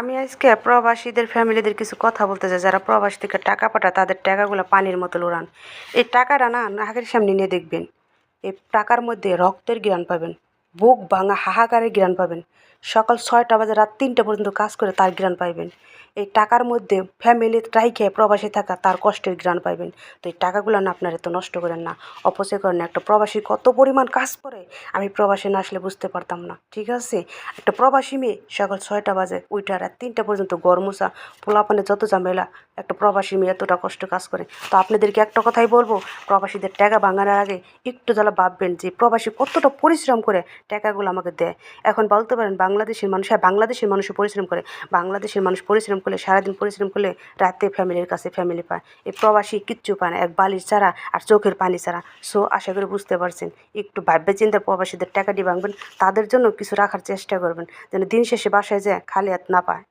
আমি আজকে প্রবাসীদের ফ্যামিলিদের কিছু কথা বলতে চাই, যারা প্রবাস থেকে টাকা পাঠায় তাদের টাকাগুলো পানির মতো উড়ান। এই টাকাটা না নাকের সামনে নিয়ে দেখবেন, এই টাকার মধ্যে রক্তের ঘ্রাণ পাবেন, বুক ভাঙা হাহাকারের ঘ্রাণ পাবেন, সকাল 6টা বাজে রাত 3টা পর্যন্ত কাজ করে তার ঘ্রাণ পাইবেন। এই টাকার মধ্যে ফ্যামিলি রাইখে প্রবাসী থাকা তার কষ্টের ঘ্রাণ পাইবেন। তো এই টাকাগুলো না আপনারা এত নষ্ট করেন না, অপচয় করেন না। একটা প্রবাসী কত পরিমাণ কাজ করে আমি প্রবাসে না আসলে বুঝতে পারতাম না, ঠিক আছে? একটা প্রবাসী মেয়ে সকাল 6টা বাজে উইঠা রাত 3টা পর্যন্ত ঘর মোছা, পোলাপানের যত ঝামেলা, একটা প্রবাসী মেয়ে এতটা কষ্ট কাজ করে। তো আপনাদেরকে একটা কথাই বলবো, প্রবাসীদের টাকা ভাঙানোর আগে একটু যারা ভাববেন যে প্রবাসী কতটা পরিশ্রম করে টাকাগুলো আমাকে দেয়। এখন বলতে পারেন বাংলাদেশের মানুষ, হ্যাঁ বাংলাদেশের মানুষও পরিশ্রম করে। বাংলাদেশের মানুষ পরিশ্রম করলে, সারাদিন পরিশ্রম করলে রাতে ফ্যামিলির কাছে ফ্যামিলি পায়। এই প্রবাসী কিচ্ছু পায় না, এক বালির ছাড়া আর চোখের পানি ছাড়া। সো আশা করি বুঝতে পারছেন। একটু ভাববে চিন্তা প্রবাসীদের টাকাটি ভাঙবেন, তাদের জন্য কিছু রাখার চেষ্টা করবেন, যেন দিন শেষে বাসায় যায় খালি হাত না পায়।